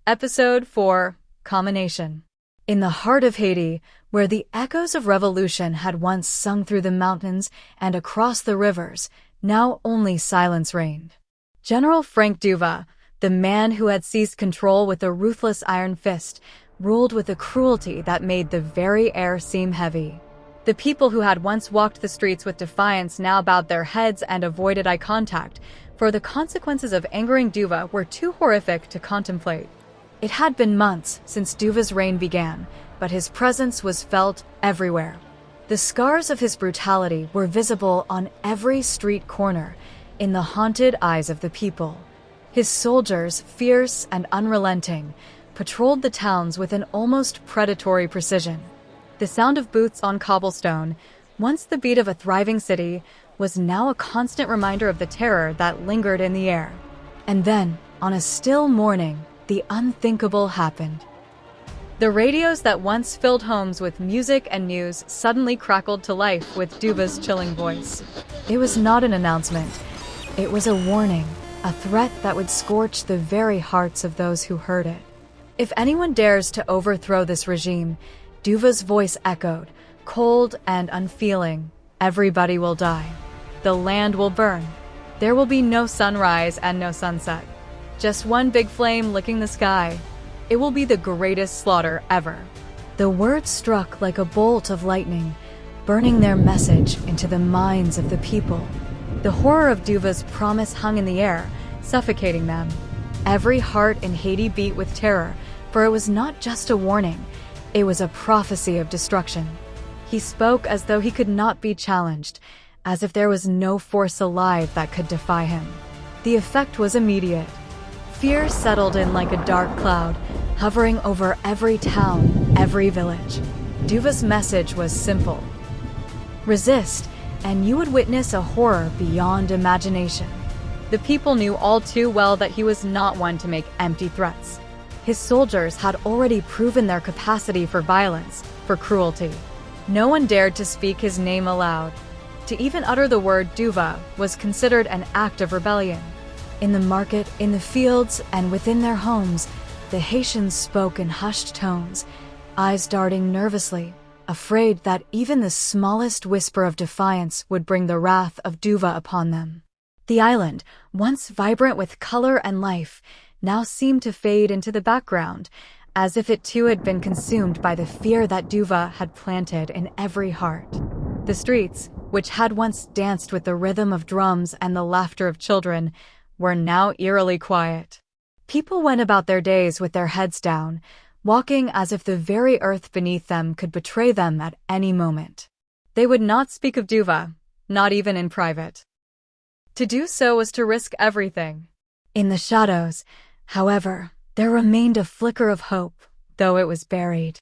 Episode 4, Commination. In the heart of Haiti, where the echoes of revolution had once sung through the mountains and across the rivers, now only silence reigned. General Frank Duva, the man who had seized control with a ruthless iron fist, ruled with a cruelty that made the very air seem heavy. The people who had once walked the streets with defiance now bowed their heads and avoided eye contact, for the consequences of angering Duva were too horrific to contemplate. It had been months since Duva's reign began, but his presence was felt everywhere. The scars of his brutality were visible on every street corner, in the haunted eyes of the people. His soldiers, fierce and unrelenting, patrolled the towns with an almost predatory precision. The sound of boots on cobblestone, once the beat of a thriving city, was now a constant reminder of the terror that lingered in the air. And then, on a still morning, the unthinkable happened. The radios that once filled homes with music and news suddenly crackled to life with Duva's chilling voice. It was not an announcement. It was a warning, a threat that would scorch the very hearts of those who heard it. If anyone dares to overthrow this regime, Duva's voice echoed, cold and unfeeling, everybody will die. The land will burn. There will be no sunrise and no sunset. Just one big flame licking the sky. It will be the greatest slaughter ever. The words struck like a bolt of lightning, burning their message into the minds of the people. The horror of Duva's promise hung in the air, suffocating them. Every heart in Haiti beat with terror, for it was not just a warning, it was a prophecy of destruction. He spoke as though he could not be challenged, as if there was no force alive that could defy him. The effect was immediate. Fear settled in like a dark cloud, hovering over every town, every village. Duva's message was simple. Resist, and you would witness a horror beyond imagination. The people knew all too well that he was not one to make empty threats. His soldiers had already proven their capacity for violence, for cruelty. No one dared to speak his name aloud. To even utter the word Duva was considered an act of rebellion. In the market, in the fields, and within their homes, the Haitians spoke in hushed tones, eyes darting nervously, afraid that even the smallest whisper of defiance would bring the wrath of Duva upon them. The island, once vibrant with color and life, now seemed to fade into the background, as if it too had been consumed by the fear that Duva had planted in every heart. The streets, which had once danced with the rhythm of drums and the laughter of children, were now eerily quiet. People went about their days with their heads down, walking as if the very earth beneath them could betray them at any moment. They would not speak of Duva, not even in private. To do so was to risk everything. In the shadows, however, there remained a flicker of hope, though it was buried.